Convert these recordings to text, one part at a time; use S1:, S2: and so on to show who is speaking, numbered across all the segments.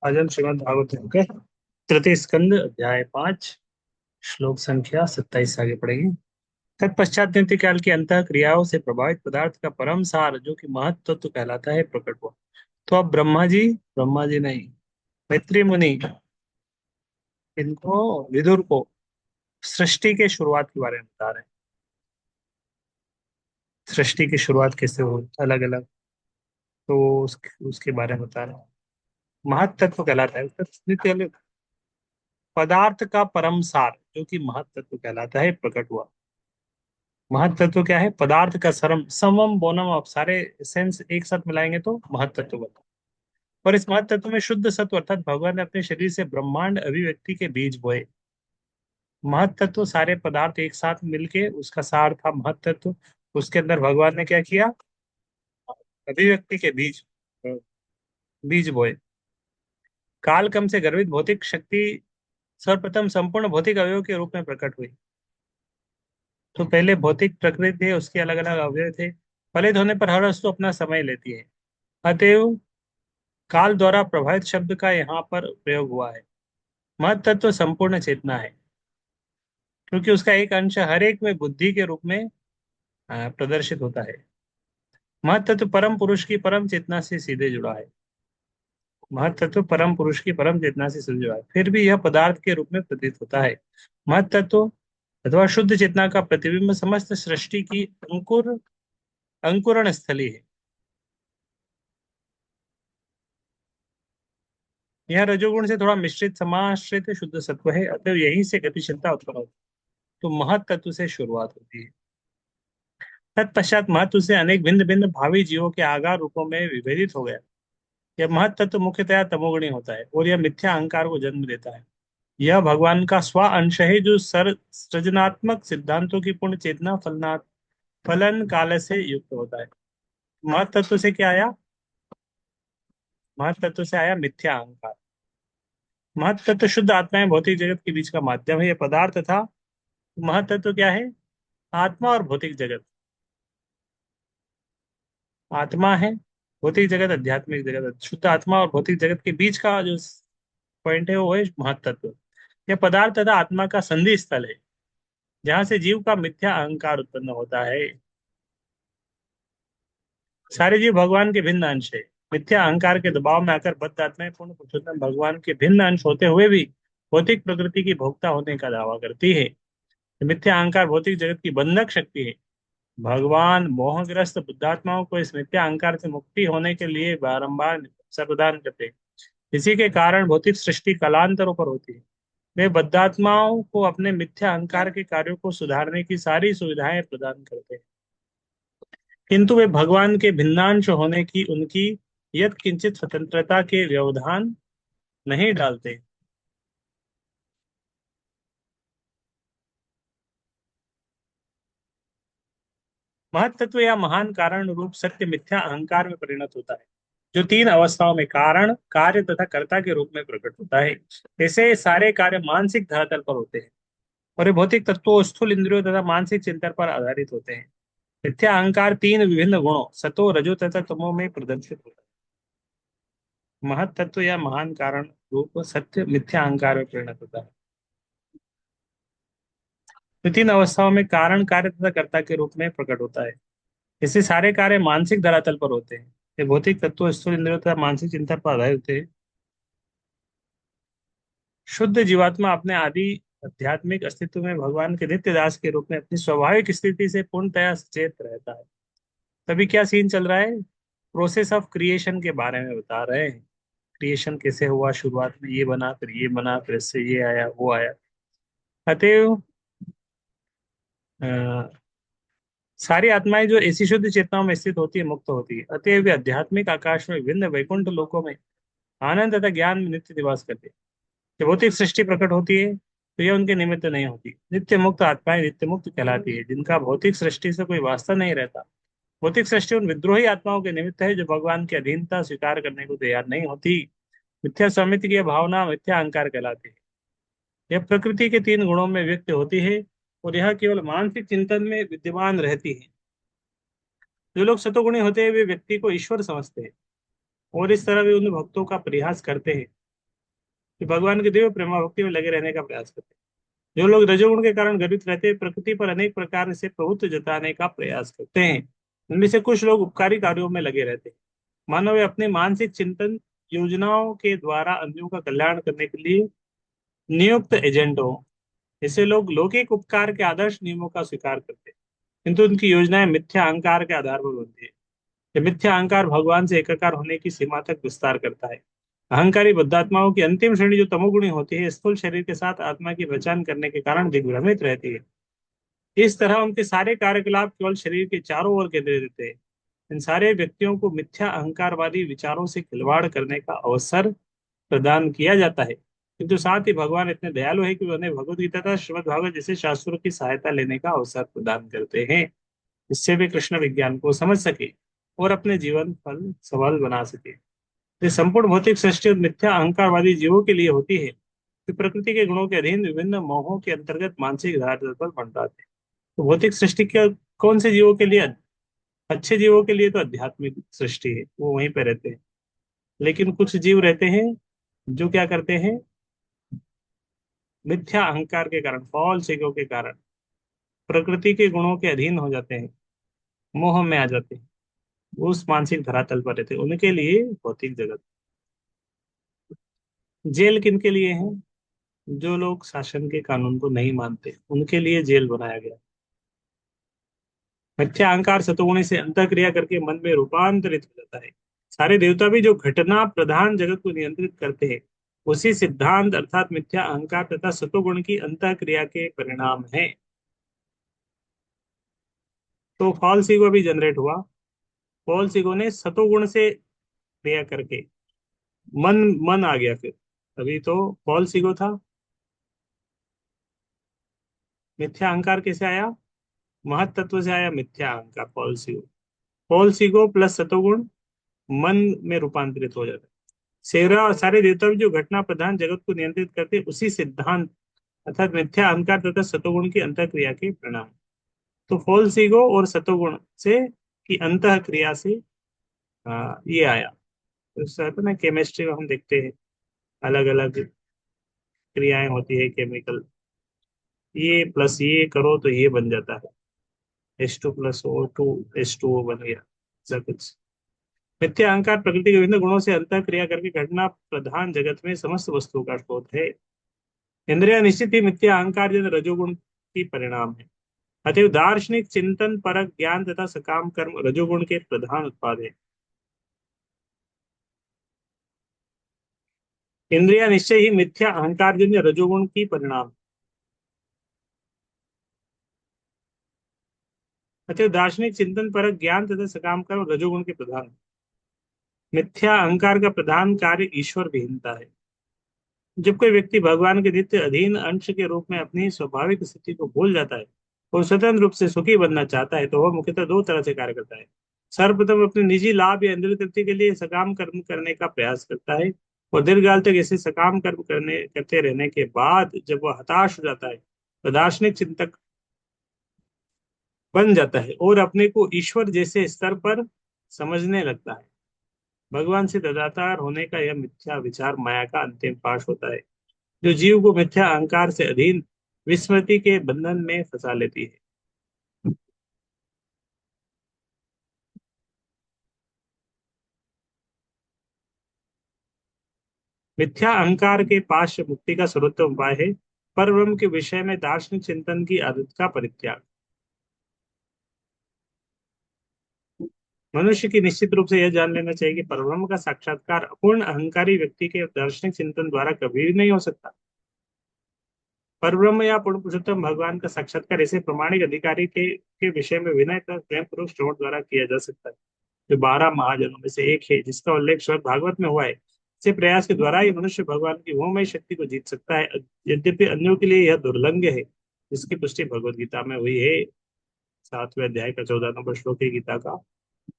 S1: आज हम श्रीमद् भागवतम के तृतीय स्कंद अध्याय 5 श्लोक संख्या 27 आगे पढ़ेंगे। तत्पश्चात नित्य काल की अंतः क्रियाओं से प्रभावित पदार्थ का परम सार जो कि महत तत्व कहलाता है प्रकट हुआ। तो अब ब्रह्मा जी नहीं, मैत्री मुनि इनको, विदुर को सृष्टि के शुरुआत के बारे में बता रहे हैं। सृष्टि की शुरुआत कैसे हो, अलग अलग, तो उसके बारे में बता रहे हैं। महत तत्व कहलाता है नित्य पदार्थ का परम सार जो कि महत तत्व कहलाता है प्रकट हुआ। महत तत्व क्या है? पदार्थ का सरम समम बोनम, आप सारे सेंस एक साथ मिलाएंगे तो महत तत्व बनता है। और इस महत तत्व में शुद्ध सत्व अर्थात भगवान ने अपने शरीर से ब्रह्मांड अभिव्यक्ति के बीज बोए। महत तत्व सारे पदार्थ एक साथ मिलके उसका सार था महत तत्व। उसके अंदर भगवान ने क्या किया? अभिव्यक्ति के बीज बोए। कालक्रम से गर्भित भौतिक शक्ति सर्वप्रथम संपूर्ण भौतिक अवयव के रूप में प्रकट हुई। तो पहले भौतिक प्रकृति थे, उसके अलग अलग अवयव थे। फलित होने पर हर वस्तु अपना समय लेती है। अतएव काल द्वारा प्रभावित शब्द का यहाँ पर प्रयोग हुआ है। महत तत्व संपूर्ण चेतना है, क्योंकि उसका एक अंश हर एक में बुद्धि के रूप में प्रदर्शित होता है। महत तत्व परम पुरुष की परम चेतना से सीधे जुड़ा है। महत तत्व परम पुरुष की परम चेतना से सीधे जुड़ा है, फिर भी यह पदार्थ के रूप में प्रतीत होता है। महत तत्व अथवा शुद्ध चेतना का प्रतिबिंब समस्त सृष्टि की अंकुरण स्थली है। यह रजोगुण से थोड़ा मिश्रित समाश्रित शुद्ध सत्व है, अतः यहीं से गतिशीलता उत्पन्न होती है। तो महत तत्व से शुरुआत होती है। तत्पश्चात महत्व से अनेक भिन्न भिन्न भावी जीवों के आगार रूपों में विभेदित हो गया। यह महत तत्व मुख्यतया तमोगुणी होता है और यह मिथ्या अहंकार को जन्म देता है। यह भगवान का स्व अंश है जो सृजनात्मक सिद्धांतों की पूर्ण चेतना फलन काल से युक्त होता है। महत तत्व से क्या आया? महत तत्व से आया मिथ्या अहंकार। महत तत्व शुद्ध आत्माएं भौतिक जगत के बीच का माध्यम है। यह पदार्थ था। महत तत्व क्या है? आत्मा और भौतिक जगत। आत्मा है, भौतिक जगत आध्यात्मिक जगत, शुद्ध आत्मा और भौतिक जगत के बीच का जो पॉइंट है वो है महत तत्व। यह पदार्थ तथा आत्मा का संधि स्थल है, जहां से जीव का मिथ्या अहंकार उत्पन्न होता है। सारे जीव भगवान के भिन्न अंश है। मिथ्या अहंकार के दबाव में आकर बद्ध आत्माएं पूर्ण पुरुषोत्तम भगवान के भिन्न अंश होते हुए भी भौतिक प्रकृति की भोक्ता होने का दावा करती है। मिथ्या अहंकार भौतिक जगत की बंधक शक्ति है। भगवान मोहग्रस्त बुद्धात्माओं को इस मिथ्या अहंकार से मुक्ति होने के लिए बारंबार अवसर प्रदान करते हैं। इसी के कारण भौतिक सृष्टि कालांतरों पर होती है। वे बद्धात्माओं को अपने मिथ्या अहंकार के कार्यों को सुधारने की सारी सुविधाएं प्रदान करते हैं, किंतु वे भगवान के भिन्नांश होने की उनकी यत् किंचित स्वतंत्रता के व्यवधान नहीं डालते। महत तत्व या महान कारण रूप सत्य मिथ्या अहंकार में परिणत होता है, जो तीन अवस्थाओं में कारण, कार्य तथा कर्ता के रूप में प्रकट होता है। ऐसे सारे कार्य मानसिक धरातल पर होते हैं और ये भौतिक तत्वों, स्थूल इंद्रियों तथा मानसिक चिंतन पर आधारित होते हैं। मिथ्या अहंकार तीन विभिन्न गुणों सतो, रजो तथा तमो में प्रदर्शित होता है। महत तत्व या महान कारण रूप सत्य मिथ्या अहंकार में परिणत होता है। तो तीन अवस्थाओं में कारण, कार्य तथा कर्ता के रूप में प्रकट होता है। इससे सारे कार्य मानसिक धरातल पर होते हैं। ये भौतिक तत्व, स्थूल इंद्रियों तथा मानसिक चिंतन पर आधारित होते हैं। शुद्ध जीवात्मा अपने आदि आध्यात्मिक अस्तित्व में भगवान के नित्य दास के रूप में अपनी स्वाभाविक स्थिति से पूर्णतया सचेत रहता है। तभी क्या सीन चल रहा है? प्रोसेस ऑफ क्रिएशन के बारे में बता रहे हैं। क्रिएशन कैसे हुआ, शुरुआत में ये बना, फिर ये बना, फिर इससे ये आया, वो आया। अतएव अ, सारी आत्माएं जो ऐसी शुद्ध चेतनाओं में स्थित होती है, मुक्त होती है। अतएव वे आध्यात्मिक आकाश में विभिन्न वैकुंठ लोकों में आनंद तथा ज्ञान में नित्य निवास करते हैं। जब भौतिक सृष्टि प्रकट होती है तो यह उनके निमित्त नहीं होती। नित्य मुक्त आत्माएं नित्य मुक्त कहलाती है, जिनका भौतिक सृष्टि से कोई वास्ता नहीं रहता। भौतिक सृष्टि उन विद्रोही आत्माओं के निमित्त है जो भगवान की अधीनता स्वीकार करने को तैयार नहीं होती। मिथ्या स्वामित्व की यह भावना मिथ्या अहंकार कहलाती है। यह प्रकृति के तीन गुणों में व्यक्त होती है और यह केवल मानसिक चिंतन में विद्यमान रहती है। जो लोग सतोगुणी होते हैं वे व्यक्ति को ईश्वर समझते हैं और इस तरह वे उन भक्तों का परिहास करते हैं कि भगवान के दिव्य प्रेमा भक्ति में लगे रहने का प्रयास करते हैं। जो लोग रजोगुण के कारण गर्वित रहते हैं, प्रकृति पर अनेक प्रकार से प्रभुत्व जताने का प्रयास करते हैं। इनमें से कुछ लोग उपकारी कार्यों में लगे रहते हैं। मानव वे अपने मानसिक चिंतन योजनाओं के द्वारा अन्यों का कल्याण करने के लिए नियुक्त एजेंट हो। ऐसे लोग लौकिक उपकार के आदर्श नियमों का स्वीकार करते हैं, किंतु उनकी योजनाएं मिथ्या अहंकार के आधार पर बनती है। ये मिथ्या अहंकार भगवान से एकाकार होने की सीमा तक विस्तार करता है। अहंकारी बुद्धात्माओं की अंतिम श्रेणी जो तमोगुणी होती है, स्थूल शरीर के साथ आत्मा की पहचान करने के कारण दिग्भ्रमित रहती है। इस तरह उनके सारे कार्यकलाप केवल शरीर के चारों ओर केंद्रित रहते हैं। इन सारे व्यक्तियों को मिथ्या अहंकारवादी विचारों से खिलवाड़ करने का अवसर प्रदान किया जाता है, किंतु साथ ही भगवान इतने दयालु है कि वे उन्हें भगवद गीता तथा श्रीमद् भागवत जैसे शास्त्रों की सहायता लेने का अवसर प्रदान करते हैं, जिससे वे कृष्ण विज्ञान को समझ सके और अपने जीवन फल सफल बना सके। ये संपूर्ण भौतिक सृष्टि और मिथ्या अहंकारवादी जीवों के लिए होती है, कि प्रकृति के गुणों के अधीन विभिन्न मोहों के अंतर्गत मानसिक धारणा पर मंडराते हैं। तो भौतिक सृष्टि के कौन से जीवों के लिए? अच्छे जीवों के लिए तो आध्यात्मिक सृष्टि है, वो वहीं पे रहते हैं। लेकिन कुछ जीव रहते हैं जो क्या करते हैं, मिथ्या अहंकार के कारण, फॉल्स ईगो के कारण प्रकृति के गुणों के अधीन हो जाते हैं, मोह में आ जाते हैं, वो उस मानसिक धरातल पर रहते हैं। उनके लिए भौतिक जगत। जेल किन के लिए है? जो लोग शासन के कानून को नहीं मानते, उनके लिए जेल बनाया गया। मिथ्या अहंकार सतोगुणी से अंतःक्रिया करके मन में रूपांतरित हो जाता है। सारे देवता भी जो घटना प्रधान जगत को नियंत्रित करते हैं, उसी सिद्धांत अर्थात मिथ्या अहंकार तथा सतोगुण की अंतःक्रिया के परिणाम है। तो फॉल्स ईगो भी जनरेट हुआ। फॉल्स ईगो ने सतोगुण से क्रिया करके मन मन आ गया फिर। अभी तो फॉल्स ईगो था। मिथ्या अहंकार कैसे आया? महत तत्व से आया मिथ्या अहंकार, false ego. False ego plus सतोगुण मन में रूपांतरित हो जाता है। सेरा और सारे देवता भी जो घटना प्रधान जगत को नियंत्रित करते हैं, उसी सिद्धांत अर्थात मिथ्या अहंकार तथा सतोगुण की अंतःक्रिया के परिणाम। तो फॉल्स ईगो और सतोगुण से की अंतःक्रिया से ये आया। तो इससे होता है ना, केमिस्ट्री में हम देखते हैं अलग अलग क्रियाएं होती है केमिकल। ये प्लस ये करो तो ये बन जाता है, H2+O2, H2O बन गया, ऐसा कुछ। मिथ्या अहंकार प्रकृति के विभिन्न गुणों से अंतः क्रिया करके घटना प्रधान जगत में समस्त वस्तुओं का स्रोत है। इंद्रिया निश्चित ही मिथ्या अहंकार जन रजोगुण की परिणाम है। अतएव दार्शनिक चिंतन परक ज्ञान तथा सकाम कर्म रजोगुण के प्रधान उत्पाद है। इंद्रिया निश्चय ही मिथ्या अहंकार जन्य रजोगुण की परिणाम। अतएव दार्शनिक चिंतन परक ज्ञान तथा सकाम कर्म रजोगुण के प्रधान। मिथ्या अहंकार का प्रधान कार्य ईश्वर विहीनता है। जब कोई व्यक्ति भगवान के नित्य अधीन अंश के रूप में अपनी स्वाभाविक स्थिति को भूल जाता है और स्वतंत्र रूप से सुखी बनना चाहता है, तो वह मुख्यतः दो तरह से कार्य करता है। सर्वप्रथम अपने निजी लाभ या इंद्रिय तृप्ति के लिए सकाम कर्म करने का प्रयास करता है, और दीर्घकाल तक ऐसे सकाम कर्म करते रहने के बाद जब वह हताश हो जाता है, तो दार्शनिक चिंतक बन जाता है और अपने को ईश्वर जैसे स्तर पर समझने लगता है। भगवान से तदाकार होने का यह मिथ्या विचार माया का अंतिम पाश होता है, जो जीव को मिथ्या अहंकार से अधीन विस्मृति के बंधन में फंसा लेती है। मिथ्या अहंकार के पास से मुक्ति का सर्वोत्तम उपाय है परब्रह्म के विषय में दार्शनिक चिंतन की आदत का परित्याग। मनुष्य की निश्चित रूप से यह जान लेना चाहिए कि परब्रह्म का साक्षात्कार अपूर्ण अहंकारी व्यक्ति के दार्शनिक चिंतन द्वारा कभी भी नहीं हो सकता। परब्रह्म या पूर्ण पुरुषोत्तम भगवान का साक्षात्कार ऐसे प्रमाणिक अधिकारी के विषय में विनय तथा प्रेम पूर्वक श्रवण द्वारा किया जा सकता है, जो 12 महाजनों में से एक है, जिसका उल्लेख श्रीमद् भागवत में हुआ है। इसे प्रयास के द्वारा ही मनुष्य भगवान की मोहमय शक्ति को जीत सकता है। यद्यपि अन्यों के लिए यह दुर्लंघ है, जिसकी पुष्टि भगवत गीता में हुई है। 7वें अध्याय का 14 नंबर श्लोक है गीता का।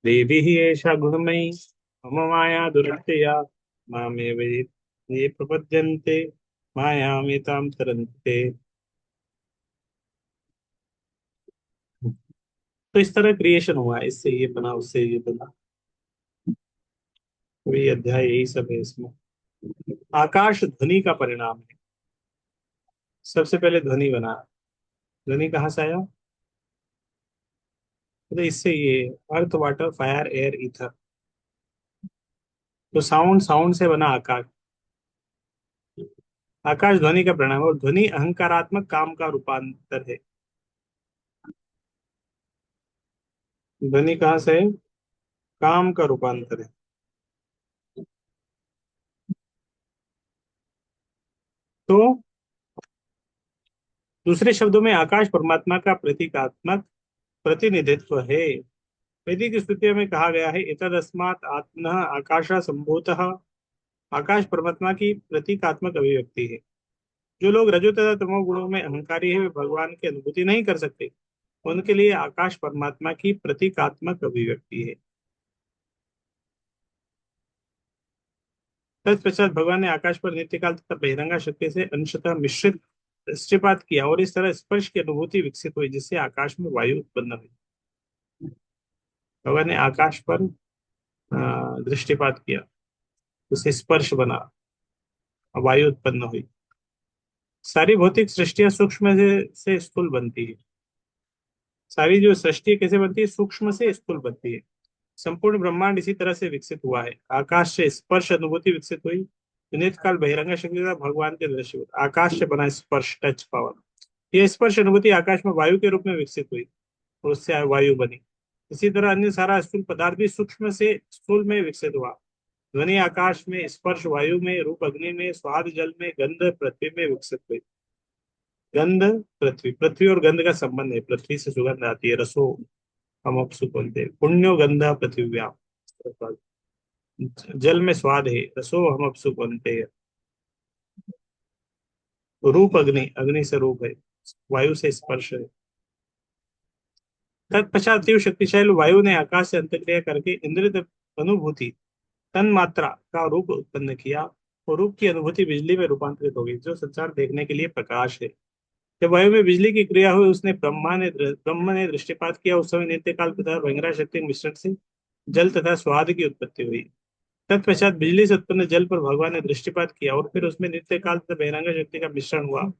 S1: देवी ही एषा गुणमयी मम माया दुरत्यया मामेव ये प्रपद्यन्ते मायामेतां तरन्ते। तो इस तरह क्रिएशन हुआ है, इससे ये बना, उससे ये बना। वही अध्याय, यही सब है इसमें। आकाश ध्वनि का परिणाम है। सबसे पहले ध्वनि बना। ध्वनि कहाँ से आया? तो इससे ये earth water fire air ether. तो साउंड, साउंड से बना आकाश। आकाश ध्वनि का परिणाम है, और ध्वनि अहंकारात्मक काम का रूपांतर है। ध्वनि कहाँ से है? काम का रूपांतर है। तो दूसरे शब्दों में आकाश परमात्मा का प्रतीकात्मक प्रतिनिधित्व है। वैदिक स्तुतियों में कहा गया है, एतदस्मात् आत्मनः आकाशः सम्भूतः। आकाश परमात्मा की प्रतीकात्मक अभिव्यक्ति है। जो लोग रजो तथा तमो गुणों में अहंकारी है, वे भगवान की अनुभूति नहीं कर सकते। उनके लिए आकाश परमात्मा की प्रतीकात्मक अभिव्यक्ति है। तत्पश्चात भगवान ने आकाश पर नित्यकाल तथा बहिरंगा शक्ति से अंशतः मिश्रित दृष्टिपात किया, और इस तरह स्पर्श की अनुभूति विकसित हुई, जिससे आकाश में वायु उत्पन्न हुई। भगवान ने आकाश पर दृष्टिपात किया, उससे स्पर्श बना, वायु उत्पन्न हुई। सारी भौतिक सृष्टियां सूक्ष्म से स्थूल बनती है। सारी जो सृष्टि कैसे बनती है? सूक्ष्म से स्थूल बनती है। संपूर्ण ब्रह्मांड इसी तरह से विकसित हुआ है। आकाश से स्पर्श अनुभूति विकसित हुई। नित्य काल बहिरंग शक्ति तथा भगवान के दृश्य हुए। आकाश से बना स्पर्श, टच पावर। यह स्पर्श अनुभूति आकाश में वायु के रूप में विकसित हुई, और उससे वायु बनी। इसी तरह अन्य सारा स्थूल पदार्थ भी सूक्ष्म से स्थूल में विकसित हुआ। ध्वनि आकाश में, स्पर्श वायु में, रूप अग्नि में, स्वाद जल में, गंध पृथ्वी में विकसित हुई। गंध पृथ्वी, पृथ्वी और गंध का संबंध है। पृथ्वी से सुगंध आती है, रसो हम अपसु बोलते हैं, पुण्यो गंधा पृथ्व्याम। जल में स्वाद है, रसो हम अपसु बोलते हैं। रूप अग्नि, अग्नि से रूप है। वायु से स्पर्श है। तत्पश्चात तीव्र शक्तिशाली वायु ने आकाश से अंतर्क्रिया करके इंद्रिय अनुभूति तन मात्रा का रूप उत्पन्न किया, और रूप की अनुभूति बिजली में रूपांतरित हो गई, जो संसार देखने के लिए प्रकाश है। जब वायु में बिजली की क्रिया हुई, उसने ब्रह्म ने दृष्टिपात किया। उस समय नित्य काल तथा भयंकर शक्ति के मिश्रण से जल तथा स्वाद की उत्पत्ति हुई। तत्पश्चात बिजली से उत्पन्न जल पर भगवान ने दृष्टिपात किया, और फिर उसमें नित्य काल तथा बहिरंग शक्ति का मिश्रण हुआ।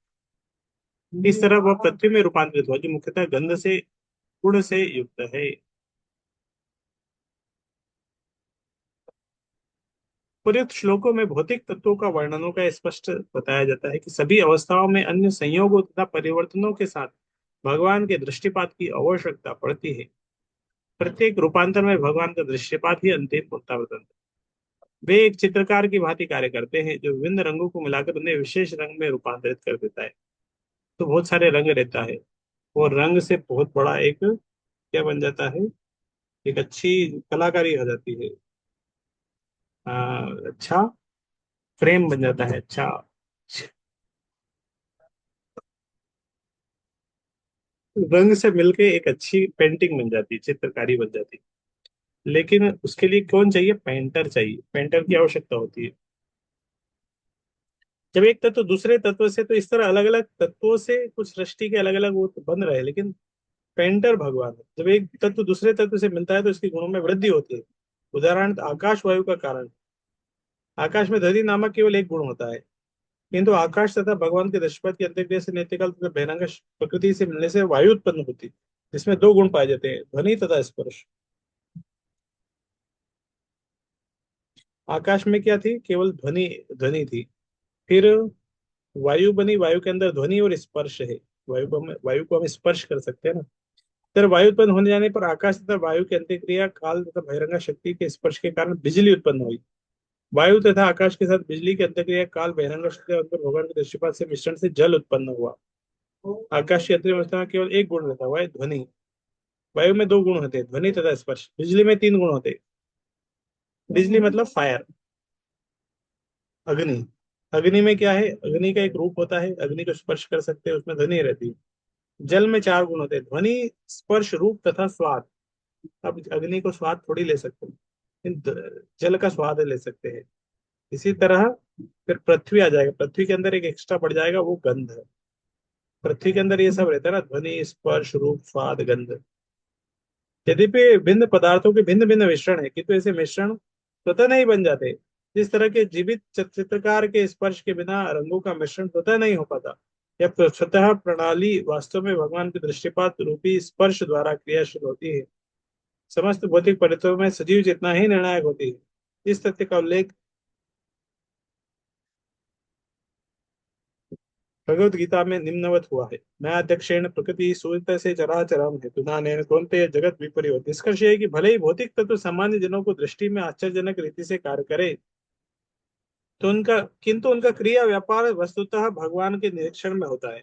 S1: इस तरह वह पृथ्वी में रूपांतरित हुआ, जो मुख्यतः गंध से, गुण से युक्त है। उपयुक्त श्लोकों में भौतिक तत्वों का वर्णनों का स्पष्ट बताया जाता है कि सभी अवस्थाओं में अन्य संयोगों तथा परिवर्तनों के साथ भगवान के दृष्टिपात की आवश्यकता पड़ती है। प्रत्येक रूपांतर में भगवान का दृश्यपात ही अंतिम प्रत्यावर्तन है। वे एक चित्रकार की भांति कार्य करते हैं, जो विभिन्न रंगों को मिलाकर उन्हें विशेष रंग में रूपांतरित कर देता है। तो बहुत सारे रंग रहता है, और रंग से बहुत बड़ा एक क्या बन जाता है? एक अच्छी कलाकारी हो जाती है। अच्छा फ्रेम बन जाता है। अच्छा, रंग से मिलके एक अच्छी पेंटिंग बन जाती है, चित्रकारी बन जाती है। लेकिन उसके लिए कौन चाहिए? पेंटर चाहिए। पेंटर की आवश्यकता होती है। जब एक तत्व दूसरे तत्व से, तो इस तरह अलग अलग तत्वों से कुछ सृष्टि के अलग अलग वो तो बन रहे हैं, लेकिन पेंटर भगवान है। जब एक तत्व दूसरे तत्व से मिलता है, तो इसके गुणों में वृद्धि होती है। उदाहरण आकाश वायु का कारण। आकाश में दधि नामक केवल एक गुण होता है, किंतु आकाश तथा भगवान के दशपथ की अंत्यक्रिया से नित्यकाल तथा बहिरंग प्रकृति से मिलने से वायु उत्पन्न होती है, जिसमें दो गुण पाए जाते हैं, ध्वनि तथा स्पर्श। आकाश में क्या थी? केवल ध्वनि, ध्वनि थी। फिर वायु बनी, वायु के अंदर ध्वनि और स्पर्श है। वायु को हम स्पर्श कर सकते हैं ना। फिर वायु उत्पन्न होने जाने पर आकाश तथा वायु की अंत्यक्रिया काल तथा बहिरंगा शक्ति के स्पर्श के कारण बिजली उत्पन्न हुई। वायु तथा आकाश के साथ बिजली की अंत्यक्रिया काल बहिरंगा शक्ति और अंतर भगवान के दृष्टिपात से मिश्रण से जल उत्पन्न हुआ। आकाश की अंतरिम अवस्था में केवल एक गुण रहता हुआ है, ध्वनि। वायु में दो गुण होते हैं, ध्वनि तथा स्पर्श। बिजली में तीन गुण होते हैं। बिजली मतलब फायर, अग्नि। अग्नि में क्या है? अग्नि का एक रूप होता है, अग्नि को स्पर्श कर सकते हैं, उसमें ध्वनि रहती है। जल में चार गुण होते हैं, ध्वनि, स्पर्श, रूप तथा स्वाद। अब अग्नि को स्वाद थोड़ी ले सकते हैं, लेकिन जल का स्वाद ले सकते हैं। इसी तरह फिर पृथ्वी आ जाएगा। पृथ्वी के अंदर एक एक्स्ट्रा पड़ जाएगा, वो गंध है। पृथ्वी के अंदर ये सब रहता है ना, ध्वनि, स्पर्श, रूप, स्वाद, गंध। यद्यपि भिन्न पदार्थों के भिन्न भिन्न मिश्रण है, किंतु ऐसे मिश्रण स्वतः नहीं बन जाते। जिस तरह के जीवित चित्रकार के स्पर्श के बिना रंगों का मिश्रण स्वतः नहीं हो पाता, यह स्वतः प्रणाली वास्तव में भगवान के दृष्टिपात रूपी स्पर्श द्वारा क्रियाशील होती है। समस्त भौतिक पदार्थों में सजीव चेतना ही निर्णायक होती है। इस तथ्य का उल्लेख भगवत गीता में निम्नवत हुआ है। नयाध्यक्षेण प्रकृति सूर्य से चराचरम हेतुना नेन कौन्तेय जगत विपर्यो। निष्कर्ष है कि भले ही भौतिक तत्व सामान्य जनों को दृष्टि में आश्चर्यजनक रीति से कार्य करे, तो उनका किंतु उनका क्रिया व्यापार वस्तुतः भगवान के निरीक्षण में होता है।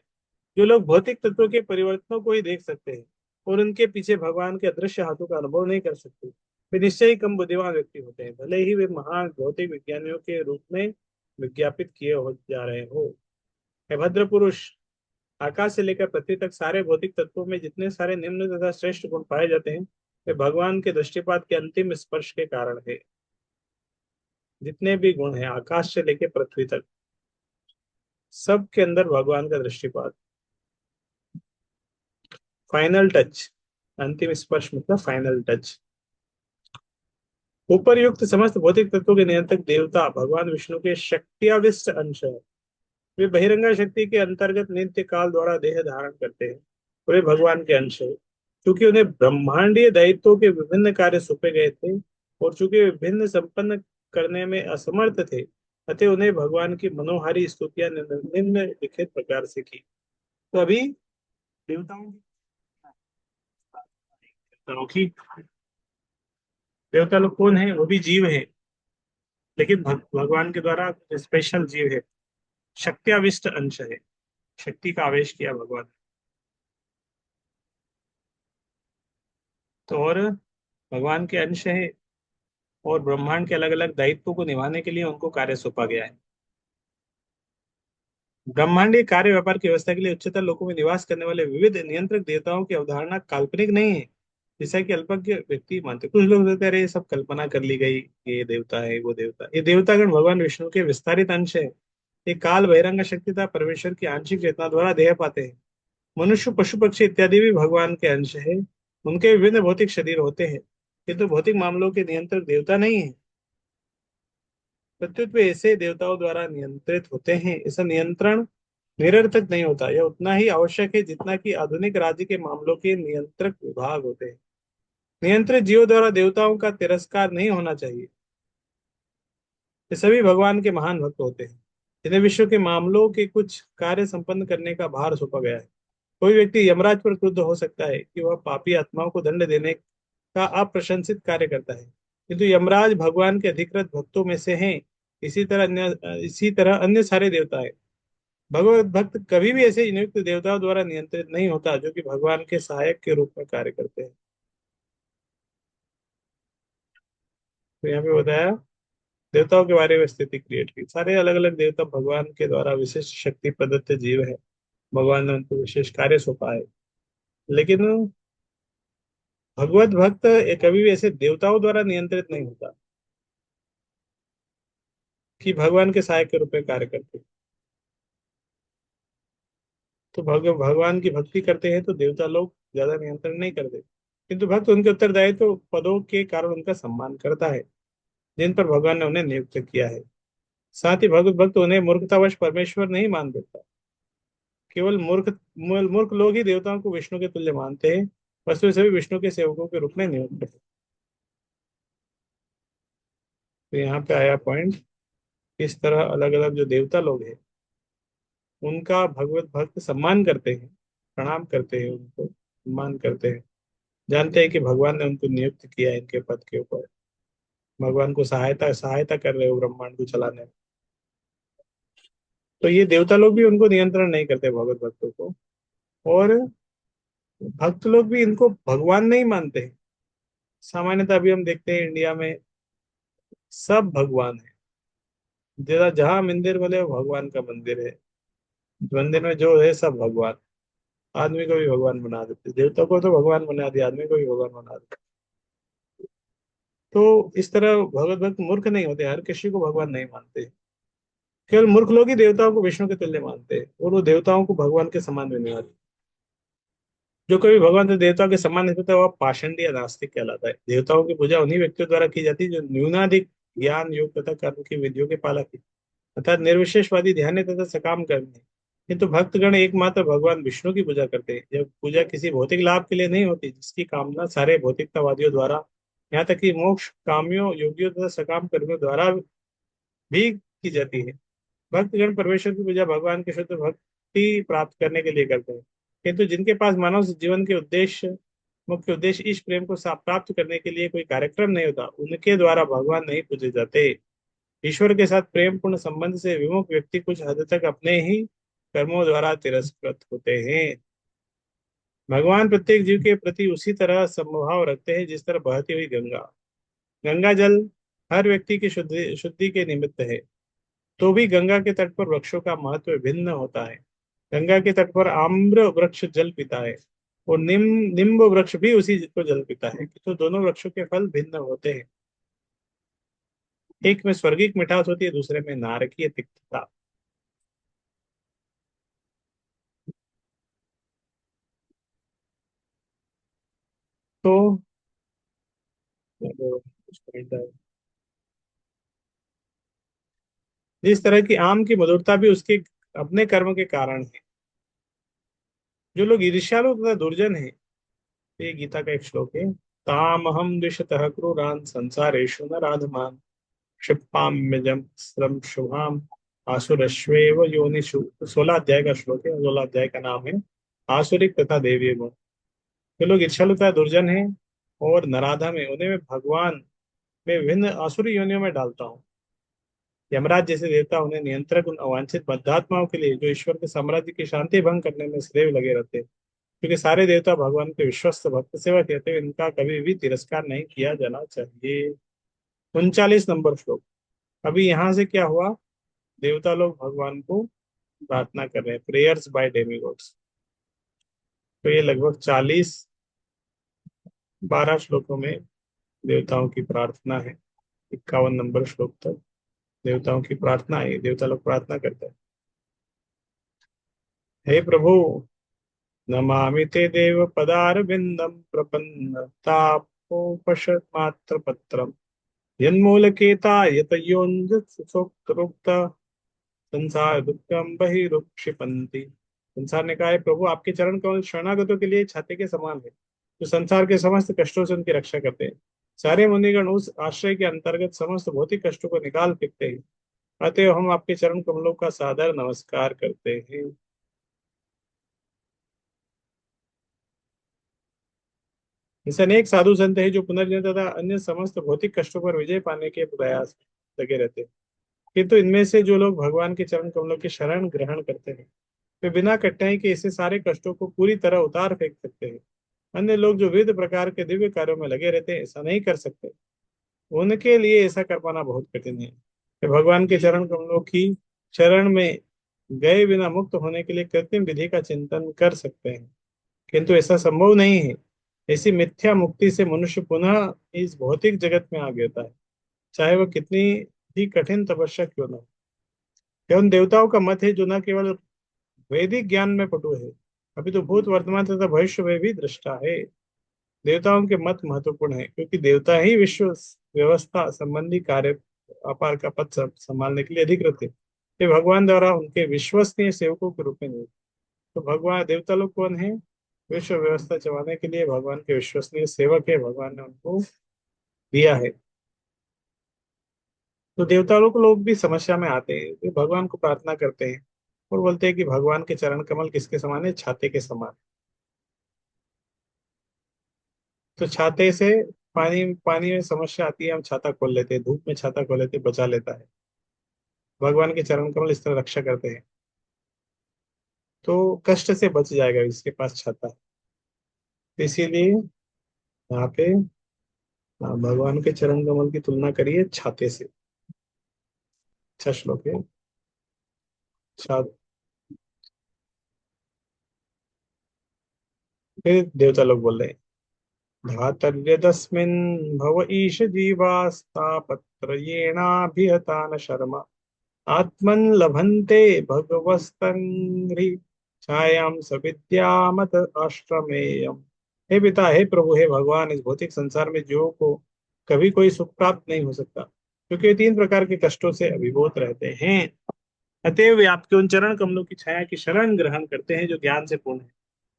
S1: जो लोग भौतिक तत्वों के परिवर्तनों को ही देख सकते हैं और उनके पीछे भगवान के अदृश्य हाथों का अनुभव नहीं कर सकते, वे निश्चय ही कम बुद्धिमान व्यक्ति होते हैं, भले ही वे महान भौतिक विज्ञानियों के रूप में विज्ञापित किए हो जा रहे हो। हे भद्र पुरुष, आकाश से लेकर पृथ्वी तक सारे भौतिक तत्वों में जितने सारे निम्न तथा श्रेष्ठ गुण पाए जाते हैं, वे भगवान के दृष्टिपात के अंतिम स्पर्श के कारण है। जितने भी गुण हैं आकाश से लेकर पृथ्वी तक, सब के अंदर भगवान का दृष्टिपात। फाइनल टच, अंतिम स्पर्श मतलब फाइनल टच। उपर्युक्त समस्त भौतिक तत्वों के नियंत्रक देवता भगवान विष्णु के शक्तियाविष्ट अंश है। वे बहिरंगा शक्ति के अंतर्गत नित्य काल द्वारा देह धारण करते हैं। वे भगवान के अंश है। क्योंकि उन्हें ब्रह्मांडीय दायित्वों के विभिन्न कार्य सौंपे गए थे और चूंकि विभिन्न संपन्न करने में असमर्थ थे, अतः उन्हें भगवान की मनोहारी स्तुतियां निम्नलिखित प्रकार से की। तो अभी देवताओं की देवता लोग कौन है? वो भी जीव है, लेकिन भगवान के द्वारा स्पेशल जीव है। शक्तियाविष्ट अंश है, शक्ति का आवेश किया भगवान। तो और भगवान के अंश है और ब्रह्मांड के अलग अलग दायित्वों को निभाने के लिए उनको कार्य सौंपा गया है। ब्रह्मांडीय कार्य व्यापार की व्यवस्था के लिए उच्चतर लोकों में निवास करने वाले विविध नियंत्रक देवताओं की अवधारणा काल्पनिक नहीं है, जैसा कि अल्पज्ञ व्यक्ति मानते। कुछ लोग कहते हैं अरे ये सब कल्पना कर ली गई, ये देवता है वो देवता। ये देवतागण भगवान विष्णु के विस्तारित अंश है। ये काल बहिरंग शक्ति तथा परमेश्वर की आंशिक चेतना द्वारा देह पाते हैं। मनुष्य पशु पक्षी इत्यादि भी भगवान के अंश है। उनके विभिन्न भौतिक शरीर होते हैं, किंतु भौतिक मामलों के नियंत्रक देवता नहीं है। प्रत्युत वे ऐसे देवताओं द्वारा नियंत्रित होते हैं। ऐसा नियंत्रण निरर्थक नहीं होता, यह उतना ही आवश्यक है जितना कि आधुनिक राज्य के मामलों के नियंत्रक विभाग होते हैं। नियंत्रित जीवों द्वारा देवताओं का तिरस्कार नहीं होना चाहिए। ये सभी भगवान के महान भक्त होते हैं, जिन्हें विश्व के मामलों के कुछ कार्य संपन्न करने का भार सौंपा गया है। कोई व्यक्ति यमराज पर क्रुद्ध हो सकता है कि वह पापी आत्माओं को दंड देने का अप्रशंसित कार्य करता है, किंतु यमराज भगवान के अधिकृत भक्तों में से हैं। इसी तरह अन्य सारे देवता है। भगवत भक्त कभी भी ऐसे नियुक्त देवताओं द्वारा नियंत्रित नहीं होता जो कि भगवान के सहायक के रूप में कार्य करते हैं। तो यहाँ पे बताया देवताओं के बारे में स्थिति क्रिएट की। सारे अलग अलग देवता भगवान के द्वारा विशिष्ट शक्ति प्रदत्त जीव है। भगवान ने उनको विशेष कार्य सौंपा है, लेकिन भगवत भक्त कभी भी ऐसे देवताओं द्वारा नियंत्रित नहीं होता कि भगवान के सहायक के रूप में कार्य करते हैं। तो भगवान की भक्ति करते हैं तो देवता लोग ज्यादा नियंत्रण नहीं करते, किंतु भक्त उनके उत्तरदायित्व पदों के कारण उनका सम्मान करता है जिन पर भगवान ने उन्हें नियुक्त किया है। साथ ही भगवत भक्त उन्हें मूर्खतावश परमेश्वर नहीं मान देता। केवल मूर्ख लोग ही देवताओं को विष्णु के तुल्य मानते हैं। वस्तु सभी विष्णु के सेवकों के रूप में नियुक्त है। तो यहाँ पे आया पॉइंट, किस तरह अलग अलग जो देवता लोग हैं उनका भगवत भक्त सम्मान करते हैं, प्रणाम करते हैं, उनको सम्मान करते हैं। जानते हैं कि भगवान ने उनको नियुक्त किया है इनके पद के ऊपर। भगवान को सहायता सहायता कर रहे हो ब्रह्मांड को चलाने में। तो ये देवता लोग भी उनको नियंत्रण नहीं करते भगवत भक्तों को, और भक्त लोग भी इनको भगवान नहीं मानते हैं। सामान्यतः अभी हम देखते हैं इंडिया में सब भगवान है। जरा जहाँ मंदिर बोले वो भगवान का मंदिर है। मंदिर में जो है सब भगवान। आदमी को भी भगवान बना देते, देवता को तो भगवान बना दिया, आदमी को भी भगवान बना देते। तो इस तरह भगवत भक्त मूर्ख नहीं होते, हर किसी को भगवान नहीं मानते। केवल मूर्ख लोग ही देवताओं को विष्णु के तुल्य मानते हैं और वो देवताओं को भगवान के समान भी नहीं मानते। जो कभी भगवान से देवताओं के समान नहीं होता वह पाषंडी या नास्तिक कहलाता है। देवताओं की पूजा उन्हीं व्यक्तियों द्वारा की जाती है जो न्यूनाधिक ज्ञान योग तथा कर्म की विधियों के पालक है, अर्थात निर्विशेषवादी ध्यान है तथा सकाम कर्म है। किंतु भक्तगण एकमात्र भगवान विष्णु की पूजा करते हैं। जब पूजा किसी भौतिक लाभ के लिए नहीं होती, जिसकी कामना सारे भौतिकतावादियों द्वारा, यहाँ तक कि मोक्ष कामियों योगियों तथा सकाम कर्मियों द्वारा भी की जाती है। भक्तगण परमेश्वर की पूजा भगवान के शुद्ध भक्ति प्राप्त करने के लिए करते हैं। किंतु जिनके पास मानव जीवन के उद्देश्य मुख्य उद्देश्य इस प्रेम को प्राप्त करने के लिए कोई कार्यक्रम नहीं होता, उनके द्वारा भगवान नहीं पूजे जाते। ईश्वर के साथ प्रेम पूर्ण संबंध से विमुख व्यक्ति कुछ हद तक अपने ही कर्मों द्वारा तिरस्कृत होते हैं। भगवान प्रत्येक जीव के प्रति उसी तरह समभाव रखते हैं जिस तरह बहती हुई गंगा। गंगा जल हर व्यक्ति की शुद्धि शुद्धि के निमित्त है, तो भी गंगा के तट पर वृक्षों का महत्व भिन्न होता है। गंगा के तट पर आम्र वृक्ष जल पीता है और निम्ब वृक्ष भी उसी को जल पीता है, तो दोनों वृक्षों के फल भिन्न होते हैं। एक में स्वर्गिक मिठास होती है, दूसरे में नारकीय तिक्तता। तो जिस तरह की आम की मधुरता भी उसके अपने कर्म के कारण है। जो लोग ईर्ष्यालु तथा दुर्जन है, ये गीता का एक श्लोक है, ताम हम द्विषतः क्रूरान संसारेषु नराधमान क्षिपाम्यजम श्रम शुभाम आसुरश्वेव योनिषु। 16 अध्याय का श्लोक है, 16 अध्याय का नाम है आसुरिक तथा देवीय गुण। जो लोग ईर्ष्यालु तथा दुर्जन है और नराधम है, उन्हें मैं भगवान में विभिन्न आसुरी योनियों में डालता हूँ। यमराज जैसे देवता उन्हें नियंत्रक उन अवांछित बद्धात्माओं के लिए जो ईश्वर के साम्राज्य की शांति भंग करने में सदैव लगे रहते हैं। क्योंकि सारे देवता भगवान के विश्वस्त भक्त सेवक कहते हैं, इनका कभी भी तिरस्कार नहीं किया जाना चाहिए। 39 नंबर श्लोक। अभी यहाँ से क्या हुआ, देवता लोग भगवान को प्रार्थना कर रहे हैं, प्रेयर्स बाय डेमीगॉड्स। तो ये लगभग 12 श्लोकों में देवताओं की प्रार्थना है। 51 नंबर श्लोक तक देवताओं की प्रार्थना है, देवता लोग प्रार्थना करते हैं, हे प्रभु नमामि ते देव पदारविन्दं प्रपन्नतापोपशमात्रपत्रम् यन्मूलकेता यतयोऽन्धसुसोक्तरुक्त संसार दुःखम बहिरुक्षिपन्ति। संसार ने कहा है, प्रभु आपके चरण कमल शरणागतों के लिए छाते के समान है, जो संसार के समस्त कष्टों से उनकी रक्षा करते हैं। सारे मुनिगण उस आश्रय के अंतर्गत समस्त भौतिक कष्टों को निकाल फेंकते हैं। अतएव हम आपके चरण कमलों का सादर नमस्कार करते हैं। ऐसे अनेक साधु संत हैं जो पुनर्जन्म तथा अन्य समस्त भौतिक कष्टों पर विजय पाने के प्रयास में लगे रहते हैं। किंतु इनमें से जो लोग भगवान के चरण कमलों की शरण ग्रहण करते हैं, वे बिना कठिनाई के ऐसे सारे कष्टों को पूरी तरह उतार फेंक सकते हैं। अन्य लोग जो विविध प्रकार के दिव्य कार्यों में लगे रहते हैं, ऐसा नहीं कर सकते। उनके लिए ऐसा कर पाना बहुत कठिन है। वे भगवान के चरण कमलों की शरण में गए बिना मुक्त होने के लिए कृत्रिम विधि का चिंतन कर सकते हैं, किंतु ऐसा संभव नहीं है। ऐसी मिथ्या मुक्ति से मनुष्य पुनः इस भौतिक जगत में आ गिरता है, चाहे वह कितनी भी कठिन तपस्या क्यों न हो। यह उन देवताओं का मत है जो न केवल वैदिक ज्ञान में पटु है, अभी तो भूत वर्तमान तथा भविष्य में भी दृष्टा है। देवताओं के मत महत्वपूर्ण है, क्योंकि देवता ही विश्व व्यवस्था संबंधी कार्य अपार का पद संभालने के लिए अधिकृत है। ये भगवान द्वारा उनके विश्वसनीय सेवकों के रूप में नहीं। तो भगवान देवता लोग कौन है, विश्व व्यवस्था चलाने के लिए भगवान के विश्वसनीय सेवक है, भगवान ने उनको दिया है। तो देवता लोग भी समस्या में आते हैं, वे भगवान को प्रार्थना करते हैं और बोलते हैं कि भगवान के चरण कमल किसके समान है, छाते के समान। तो छाते से पानी पानी में समस्या आती है, हम छाता खोल लेते हैं, धूप में छाता खोल लेते हैं, बचा लेता है। भगवान के चरण कमल इस तरह रक्षा करते हैं, तो कष्ट से बच जाएगा इसके पास छाता है। तो इसीलिए यहाँ पे भगवान के चरण कमल की तुलना करिए छाते से। अच्छा श्लोक है। छा फिर देवता लोग बोल रहे हैं, धातर्यदस्मिन् भव ईश जीवास्तापत्रयेणाभिहता न शर्मा आत्मन् लभन्ते भगवस्तंघ्रि छायां सविद्यामत अष्टमेयम्। हे पिता, हे प्रभु, हे भगवान, इस भौतिक संसार में जीवों को कभी कोई सुख प्राप्त नहीं हो सकता, क्योंकि वे तीन प्रकार के कष्टों से अभिभूत रहते हैं। अतएव वे आपके उन चरण कमलों की छाया की शरण ग्रहण करते हैं जो ज्ञान से पूर्ण है,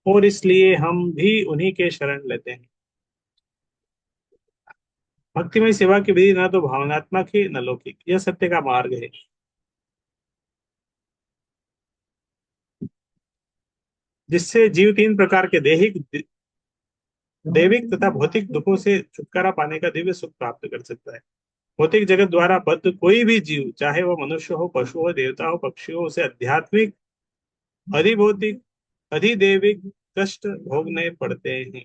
S1: और इसलिए हम भी उन्हीं के शरण लेते हैं। भक्तिमय सेवा की विधि न तो भावनात्मक है न लौकिक, यह सत्य का मार्ग है, जिससे जीव तीन प्रकार के दैविक तथा भौतिक दुखों से छुटकारा पाने का दिव्य सुख प्राप्त कर सकता है। भौतिक जगत द्वारा बद्ध कोई भी जीव, चाहे वह मनुष्य हो, पशु हो, देवता हो, पक्षी हो, उसे आध्यात्मिक, अधिभौतिक, अधिदैविक कष्ट भोगने पड़ते हैं।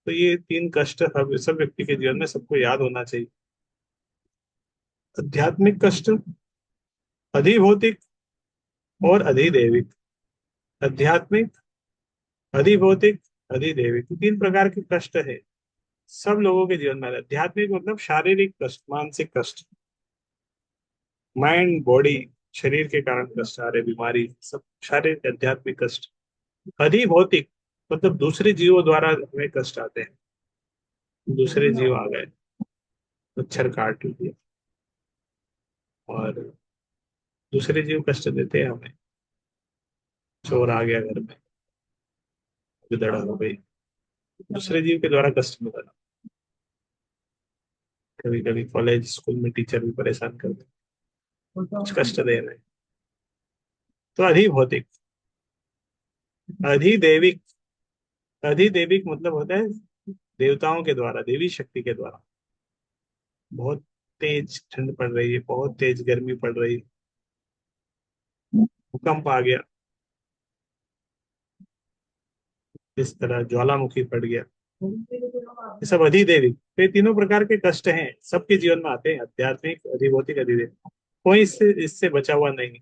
S1: तो ये तीन कष्ट हर सब व्यक्ति के जीवन में सबको याद होना चाहिए। आध्यात्मिक कष्ट, अधिभौतिक और अधिदैविक। आध्यात्मिक, अधिभौतिक, अधिदैविक, तीन प्रकार के कष्ट है सब लोगों के जीवन में। आध्यात्मिक मतलब शारीरिक कष्ट, मानसिक कष्ट, माइंड बॉडी, शरीर के कारण कष्ट आ रहे, बीमारी, सब शारीरिक आध्यात्मिक कष्ट। अधिभौतिक मतलब दूसरे जीवों द्वारा हमें कष्ट आते हैं, दूसरे जीव आ गए, मच्छर काट लिए, और दूसरे जीव कष्ट देते हैं हमें, चोर आ गया घर में, गिदड़ हो गई, दूसरे जीव के द्वारा कष्ट मिला। कभी कभी कॉलेज स्कूल में टीचर भी परेशान करते हैं, कुछ कष्ट दे रहे हैं। तो अधिभौतिक। अधिदैविक, अधिदैविक मतलब होता है देवताओं के द्वारा, देवी शक्ति के द्वारा। बहुत तेज ठंड पड़ रही है, बहुत तेज गर्मी पड़ रही है, भूकंप आ गया, इस तरह ज्वालामुखी फट गया, ये सब अधिदैविक। तो ये तीनों प्रकार के कष्ट हैं, सबके जीवन में आते हैं, आध्यात्मिक, अधिभौतिक, अधिदैविक। कोई इससे इससे बचा हुआ नहीं।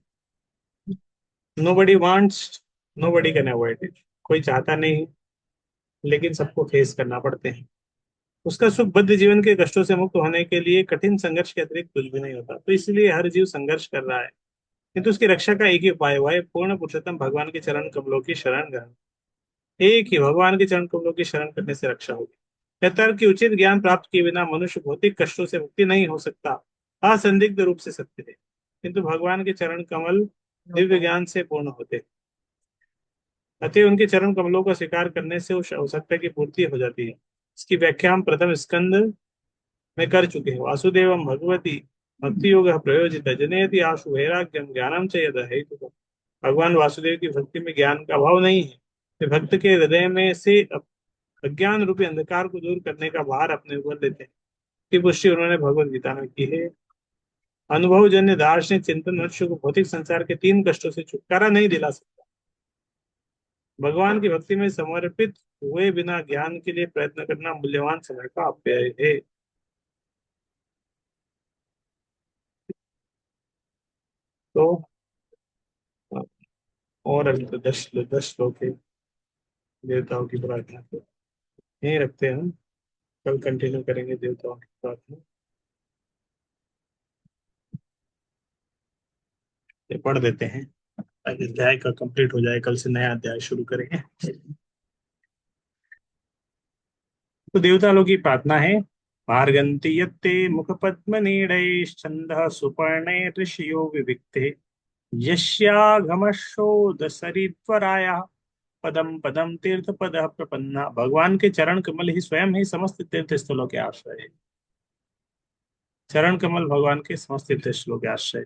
S1: Nobody wants, nobody can avoid it. कोई चाहता नहीं, लेकिन सबको फेस करना पड़ते हैं। उसका सुख बद्ध जीवन के कष्टों से मुक्त होने के लिए कठिन संघर्ष के अतिरिक्त कुछ भी नहीं होता। तो इसलिए हर जीव संघर्ष कर रहा है, किंतु उसकी रक्षा का एक ही उपाय हुआ है, पूर्ण पुरुषोत्तम भगवान के चरण कमलों की शरण ग्रहण। एक ही भगवान के चरण कमलों की शरण करने से रक्षा होगी। यह तर्क की उचित ज्ञान प्राप्त किए बिना मनुष्य भौतिक कष्टों से मुक्ति नहीं हो सकता, असंदिग्ध रूप से सत्य है। किंतु भगवान के चरण कमल दिव्य ज्ञान से पूर्ण होते हैं। अतः उनके चरण कमलों का स्वीकार करने से उस आवश्यकता की पूर्ति हो जाती है। इसकी व्याख्या हम प्रथम स्कंद में कर चुके हैं। वासुदेवम भगवती भक्ति योग प्रयोजित जनयति आशु वैराग्यम ज्ञानम च यद हेतु। भगवान वासुदेव की भक्ति में ज्ञान का अभाव नहीं है। वे भक्त के हृदय में से अज्ञान रूपी अंधकार को दूर करने का भार अपने ऊपर लेते हैं, की पुष्टि उन्होंने भगवत गीता में की है। अनुभवजन्य दार्शनिक चिंतन मनुष्य को भौतिक संसार के तीन कष्टों से छुटकारा नहीं दिला सकता। भगवान की भक्ति में समर्पित हुए बिना ज्ञान के लिए प्रयत्न करना मूल्यवान समय का अपव्यय है। तो और अभी तो 10 लोग हैं, देवताओं की प्रार्थना को यहीं रखते हैं हम। कल कंटिन्यू करेंगे देवताओं की प्रार्थना। ये पढ़ देते हैं ताकि अध्याय का कंप्लीट हो जाए, कल से नया अध्याय शुरू करेंगे। तो देवता लोग की प्रार्थना है। भार्गन्ति यत्ते मुख पद्म नीडैश्चंदः सुपर्णे ऋषियो विविक्ते यस्यागमशोद सरित्वराया पदम पदम तीर्थ पद प्रपन्ना। भगवान के चरण कमल ही स्वयं ही समस्त तीर्थ स्थलों के आश्रय है। चरण कमल भगवान के समस्त तीर्थ स्थलों के आश्रय।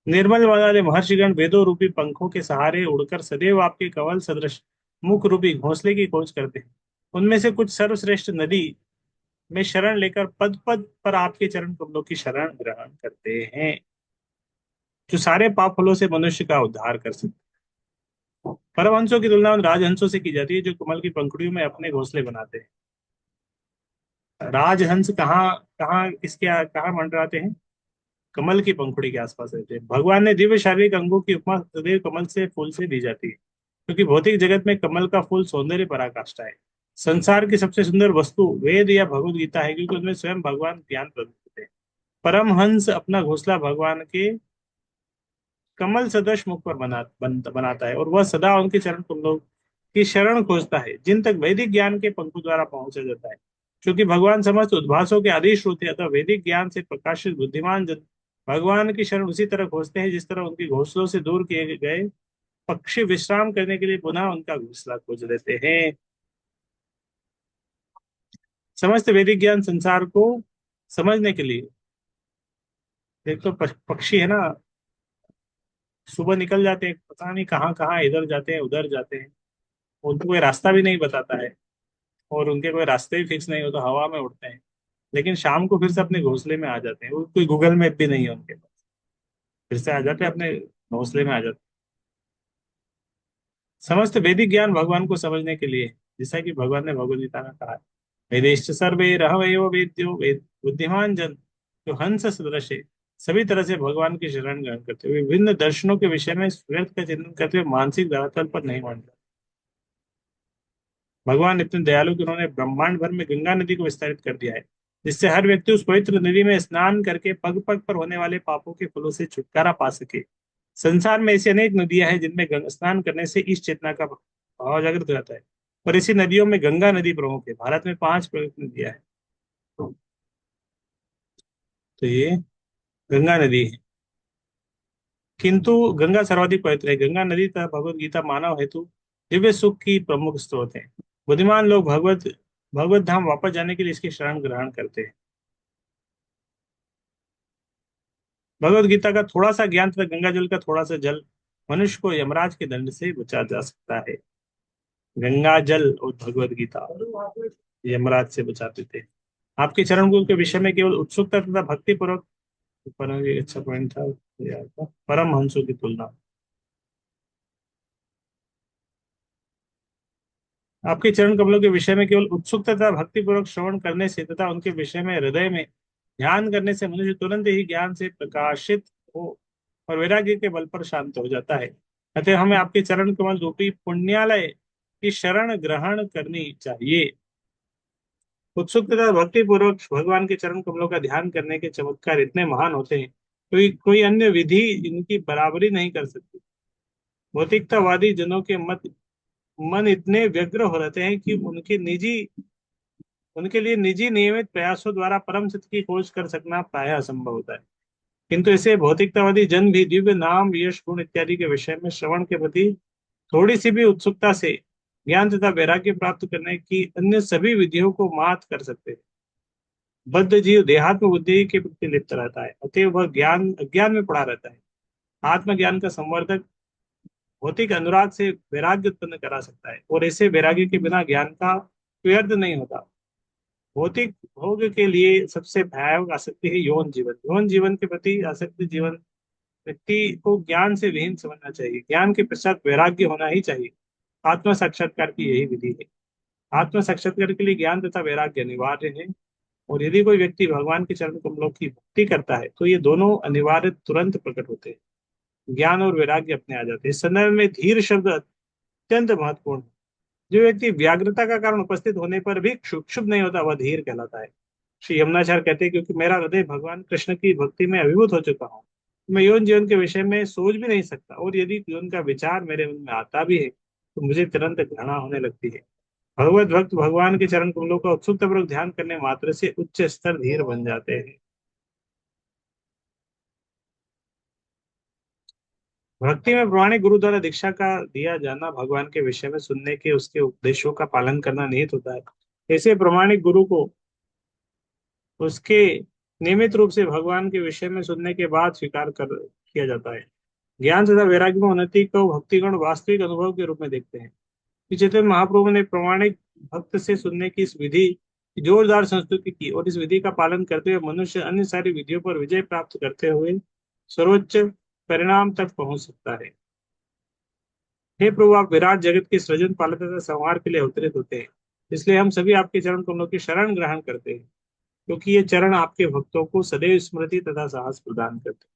S1: निर्मल वाले महर्षिगण वेदों रूपी पंखों के सहारे उड़कर सदैव आपके कवल सदृश मुख रूपी घोंसले की खोज करते हैं। उनमें से कुछ सर्वश्रेष्ठ नदी में शरण लेकर पद पद पर आपके चरण कमलों की शरण ग्रहण करते हैं, जो सारे पाप फलों से मनुष्य का उद्धार कर सकते हैं। परमहंसों की तुलना उन राजहंसों से की जाती है जो कमल की पंखुड़ियों में अपने घोंसले बनाते हैं। राजहंस कहाँ कहाँ कहाँ मंडराते हैं? कमल की पंखुड़ी के आसपास रहते हैं। भगवान ने दिव्य शारीरिक अंगों की उपमा सदैव कमल से फूल से दी जाती है, क्योंकि भौतिक जगत में कमल का फूल सौंदर्य पराकाष्ठा है। संसार की सबसे सुंदर वस्तु वेद या भगवत गीता है, क्योंकि उनमें स्वयं भगवान ज्ञान प्रदान करते हैं। परमहंस अपना घोंसला भगवान के कमल सदृश मुख पर बनाता है, और वह सदा उनके चरण कमलों की शरण खोजता है, जिन तक वैदिक ज्ञान के पंखों द्वारा पहुंचा जाता है। क्योंकि भगवान समस्त उद्भासों के आदेश होते हैं, अतः वैदिक ज्ञान से प्रकाशित बुद्धिमान जन भगवान की शरण उसी तरह खोजते हैं जिस तरह उनके घोंसलों से दूर किए गए पक्षी विश्राम करने के लिए पुनः उनका घोंसला खोज लेते हैं। समस्त वैदिक ज्ञान संसार को समझने के लिए, एक तो पक्षी है ना, सुबह निकल जाते हैं, पता नहीं कहाँ कहाँ, इधर जाते हैं उधर जाते हैं, उनको कोई रास्ता भी नहीं बताता है, और उनके कोई रास्ते भी फिक्स नहीं हो तो हवा में उड़ते हैं, लेकिन शाम को फिर से अपने घोंसले में आ जाते हैं, वो कोई गूगल मैप भी नहीं है उनके पास, फिर से आ जाते हैं अपने घोंसले में आ जाते हैं। समस्त वैदिक ज्ञान भगवान को समझने के लिए है, जैसा कि भगवान ने भगवद गीता में कहा है, वेदेश्च सर्वे रहवयो वेद्यो वेद बुद्धिमान जन जो हंस सदृश है, सभी तरह से भगवान की शरण ग्रहण करते हुए विभिन्न दर्शनों के विषय में व्यर्थ का चिंतन करते हुए मानसिक धरातल पर नहीं मानते। भगवान इतने दयालु कि उन्होंने ब्रह्मांड भर में गंगा नदी को विस्तारित कर दिया है, जिससे हर व्यक्ति उस पवित्र नदी में स्नान करके पग पग पर होने वाले पापों के फलों से छुटकारा पा सके। संसार में ऐसी अनेक नदियां हैं जिनमें स्नान करने से इस चेतना का भाव जागृत हो जाता है, और इसी नदियों में गंगा नदी प्रमुख है। भारत में 5 प्रमुख नदियां हैं, तो ये गंगा नदी है। किंतु गंगा सर्वाधिक पवित्र है। गंगा नदी तथा भगवत गीता मानव हेतु दिव्य सुख की प्रमुख स्रोत है। बुद्धिमान लोग भगवत धाम वापस जाने के लिए इसकी शरण ग्रहण करते हैं। भगवत गीता का थोड़ा सा ज्ञान तथा गंगा जल का थोड़ा सा जल मनुष्य को यमराज के दंड से बचा जा सकता है। गंगा जल और भगवत गीता यमराज से बचाते थे। आपके चरण गुरु के विषय में केवल उत्सुकता तथा भक्ति पूर्वक, परम एक अच्छा पॉइंट था याद था, परम हंसों की तुलना। आपके चरण कमलों के विषय में केवल उत्सुकता तथा भक्तिपूर्वक श्रवण करने से तथा उनके विषय में हृदय में ध्यान करने से मनुष्य तुरंत ही ज्ञान से प्रकाशित हो और वैराग्य के बल पर शांत हो जाता है। अतः हमें आपके चरण कमल रूपी पुण्यालय की शरण ग्रहण करनी चाहिए। उत्सुकता तथा भक्तिपूर्वक भगवान के चरण कमलों का ध्यान करने के चमत्कार इतने महान होते हैं, कोई अन्य विधि इनकी बराबरी नहीं कर सकती। भौतिकतावादी जनों के मन इतने व्यग्र हो रहते हैं कि उनके लिए निजी नियमित प्रयासों द्वारा परम सत्य की खोज कर सकना प्रायः असंभव होता है। किंतु ऐसे भौतिकतावादी जन भी दिव्य नाम यश गुण इत्यादि के विषय में श्रवण के प्रति थोड़ी सी भी उत्सुकता से ज्ञान तथा वैराग्य प्राप्त करने की अन्य सभी विधियों को मात कर सकते हैं। बद्ध जीव देहात्म बुद्धि के प्रति लिप्त रहता है, अतएव वह ज्ञान अज्ञान में पड़ा रहता है। आत्मज्ञान का संवर्धक भौतिक अनुराग से वैराग्य उत्पन्न करा सकता है, और ऐसे वैराग्य के बिना ज्ञान का व्यर्थ नहीं होता। भौतिक भोग के लिए सबसे भयावह आसक्ति है यौन जीवन। यौन जीवन के प्रति आसक्ति जीवन व्यक्ति को ज्ञान से विहीन समझना चाहिए। ज्ञान के पश्चात वैराग्य होना ही चाहिए। आत्म साक्षात्कार की यही विधि है। आत्म साक्षात्कार के लिए ज्ञान तथा वैराग्य अनिवार्य है, और यदि कोई व्यक्ति भगवान के चरण कमलों की भक्ति करता है तो ये दोनों अनिवार्य तुरंत प्रकट होते हैं। ज्ञान और वैराग्य अपने आ जाते हैं। इस संदर्भ में धीर शब्द अत्यंत महत्वपूर्ण है। जो व्यक्ति व्याग्रता का कारण उपस्थित होने पर भी क्षुब्ध नहीं होता, वह धीर कहलाता है। श्री यमुनाचार्य कहते हैं, क्योंकि मेरा हृदय भगवान कृष्ण की भक्ति में अभिभूत हो चुका हूँ, मैं यौन जीवन के विषय में सोच भी नहीं सकता, और यदि यौन का विचार मेरे मन में आता भी है तो मुझे तुरंत घृणा होने लगती है। भगवत भक्त भगवान के चरण कमलों का उत्सुकतापूर्वक ध्यान करने मात्र से उच्च स्तर धीर बन जाते हैं। भक्ति में प्रमाणिक गुरु द्वारा दीक्षा का दिया जाना भगवान के विषय में सुनने के उसके उपदेशों का पालन करना निहित होता है। ऐसे प्रमाणिक गुरु को उसके नियमित रूप से भगवान के विषय में सुनने के बाद स्वीकार कर किया जाता है। ज्ञान तथा वैराग्य में उन्नति को भक्तिगण वास्तविक अनुभव के रूप में देखते हैं। श्री चैतन्य महाप्रभु ने प्रमाणिक भक्त से सुनने की इस विधि की जोरदार संस्तुति की, और इस विधि का पालन करते हुए मनुष्य अन्य सारी विधियों पर विजय प्राप्त करते हुए सर्वोच्च परिणाम तक पहुंच सकता है। हे प्रभु, आप विराट जगत के सृजन पालन तथा संहार के लिए अवतरित होते हैं, इसलिए हम सभी आपके चरण कमलों की शरण ग्रहण करते हैं, क्योंकि ये चरण आपके भक्तों को सदैव स्मृति तथा साहस प्रदान करते हैं।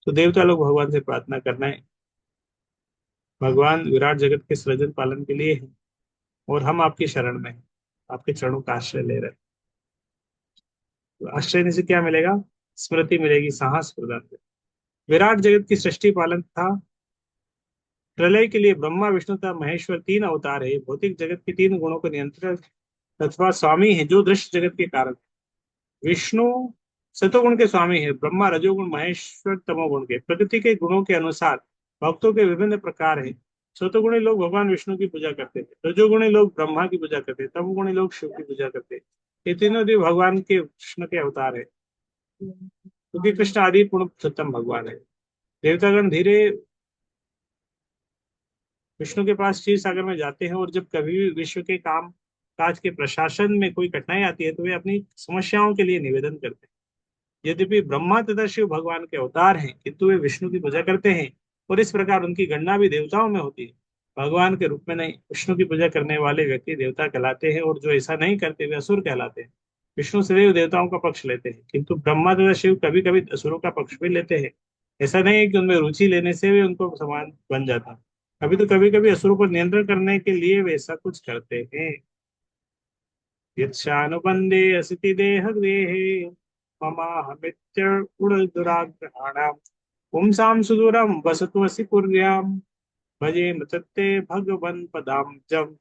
S1: तो देवता लोग भगवान से प्रार्थना करना है। भगवान विराट जगत के सृजन पालन के लिए है, और हम आपकी शरण में हैं, आपके चरणों का आश्रय ले रहे हैं। तो आश्रय लेने से क्या मिलेगा? स्मृति मिलेगी, साहस प्रदान करें। विराट जगत की सृष्टि पालन था प्रलय के लिए ब्रह्मा विष्णु तथा महेश्वर 3 अवतार है। भौतिक जगत के 3 गुणों को नियंत्रित अथवा स्वामी है जो दृश्य जगत के कारण है। विष्णु सतोगुण के स्वामी है, ब्रह्मा रजोगुण, महेश्वर तमोगुण के। प्रकृति के गुणों के अनुसार भक्तों के विभिन्न प्रकार हैं। सतोगुणी लोग भगवान विष्णु की पूजा करते हैं, रजोगुणी लोग ब्रह्मा की पूजा करते हैं, तमोगुणी लोग शिव की पूजा करते हैं। ये तीनों देव भगवान के कृष्ण के अवतार है, क्योंकि कृष्ण आदि पूर्ण सत्तम भगवान है। देवतागण धीरे विष्णु के पास क्षीर सागर में जाते हैं, और जब कभी भी विश्व के काम काज के प्रशासन में कोई कठिनाई आती है तो वे अपनी समस्याओं के लिए निवेदन करते हैं। यद्यपि ब्रह्मा तथा शिव भगवान के अवतार हैं, किंतु वे विष्णु की पूजा करते हैं, और इस प्रकार उनकी गणना भी देवताओं में होती है, भगवान के रूप में नहीं। विष्णु की पूजा करने वाले व्यक्ति देवता कहलाते हैं, और जो ऐसा नहीं करते वे असुर कहलाते हैं। विष्णु सदैव देवताओं का पक्ष लेते हैं, किंतु ब्रह्मा तथा शिव कभी कभी असुरों का पक्ष भी लेते हैं। ऐसा नहीं है कि उनमें रुचि लेने से वे उनको समान बन जाता है, अभी तो कभी कभी असुरों पर नियंत्रण करने के लिए वे ऐसा कुछ करते हैं। यच्छानुबंधे असति देह गृहे ममाहमित्य उड़दुराग्रहाणाम् पुंसां सुदूरं वसत्वसि पुर्यां भजे मृतते भगवन् पदाब्जम्।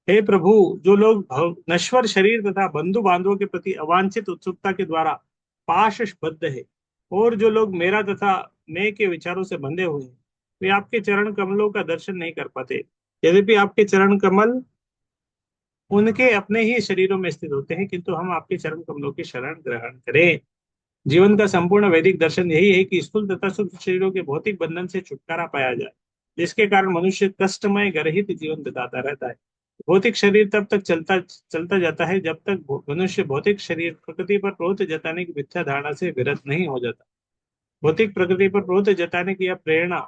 S1: हे प्रभु, जो लोग नश्वर शरीर तथा बंधु बांधवों के प्रति अवांछित उत्सुकता के द्वारा पाशबद्ध है, और जो लोग मेरा तथा मैं के विचारों से बंधे हुए हैं, वे आपके चरण कमलों का दर्शन नहीं कर पाते। यद्यपि आपके चरण कमल उनके अपने ही शरीरों में स्थित होते हैं, किंतु हम आपके चरण कमलों की शरण ग्रहण करें। जीवन का संपूर्ण वैदिक दर्शन यही है कि स्थूल तथा सूक्ष्म शरीरों के भौतिक बंधन से छुटकारा पाया जाए, जिसके कारण मनुष्य कष्टमय गर्हित जीवन बिताता रहता है। भौतिक शरीर तब तक चलता चलता जाता है जब तक मनुष्य भौतिक शरीर प्रकृति पर प्रभुत्व जताने की मिथ्या धारणा से विरत नहीं हो जाता। भौतिक प्रकृति पर प्रभुत्व जताने की यह प्रेरणा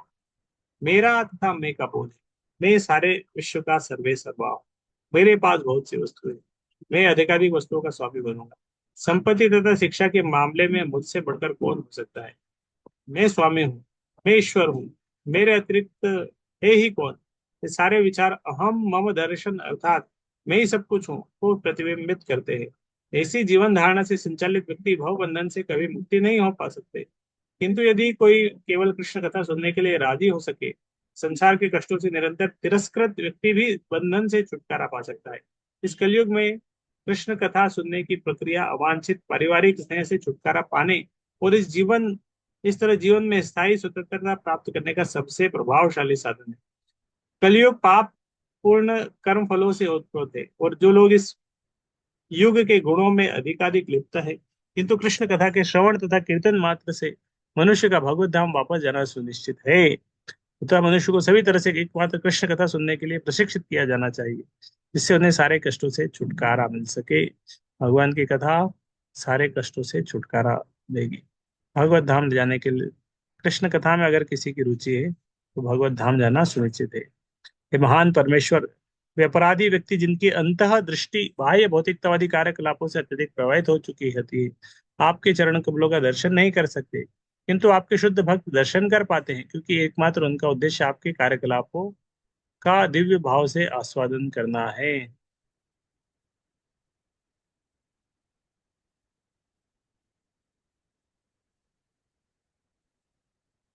S1: मेरा तथा मैं का बोध है। मैं सारे विश्व का सर्वे सर्वा हूं। मेरे पास बहुत सी वस्तुएं हैं। मैं अधिकाधिक वस्तुओं का स्वामी बनूंगा। संपत्ति तथा शिक्षा के मामले में मुझसे बढ़कर कौन हो सकता है। मैं स्वामी हूँ, मैं ईश्वर हूँ, मेरे अतिरिक्त है ही कौन। ये सारे विचार अहम मम दर्शन अर्थात मैं ही सब कुछ हूँ को प्रतिबिंबित करते हैं। ऐसी जीवन धारणा से संचालित व्यक्ति भव बंधन से कभी मुक्ति नहीं हो पा सकते। किंतु यदि कोई केवल कृष्ण कथा सुनने के लिए राजी हो सके, संसार के कष्टों से निरंतर तिरस्कृत व्यक्ति भी बंधन से छुटकारा पा सकता है। इस कलयुग में कृष्ण कथा सुनने की प्रक्रिया अवांछित पारिवारिक स्नेह से छुटकारा पाने और इस तरह जीवन में स्थायी स्वतंत्रता प्राप्त करने का सबसे प्रभावशाली साधन है। कलयुग पाप पूर्ण कर्म फलों से उत्पन्न है, और जो लोग इस युग के गुणों में अधिकाधिक लिप्त है, किंतु कृष्ण कथा के श्रवण तथा कीर्तन मात्र से मनुष्य का भगवत धाम वापस जाना सुनिश्चित है। अतः मनुष्य को सभी तरह से एकमात्र कृष्ण कथा सुनने के लिए प्रशिक्षित किया जाना चाहिए, जिससे उन्हें सारे कष्टों से छुटकारा मिल सके। भगवान की कथा सारे कष्टों से छुटकारा देगी। भगवत धाम जाने के लिए कृष्ण कथा में अगर किसी की रुचि है तो भगवत धाम जाना सुनिश्चित है। ये महान परमेश्वर वे अपराधी व्यक्ति जिनकी अंतः दृष्टि बाह्य भौतिकतावादी कार्यकलापों से अत्यधिक प्रभावित हो चुकी होती है, आपके चरण कमलों का दर्शन नहीं कर सकते, किंतु आपके शुद्ध भक्त दर्शन कर पाते हैं, क्योंकि एकमात्र उनका उद्देश्य आपके कार्यकलापों का दिव्य भाव से आस्वादन करना है।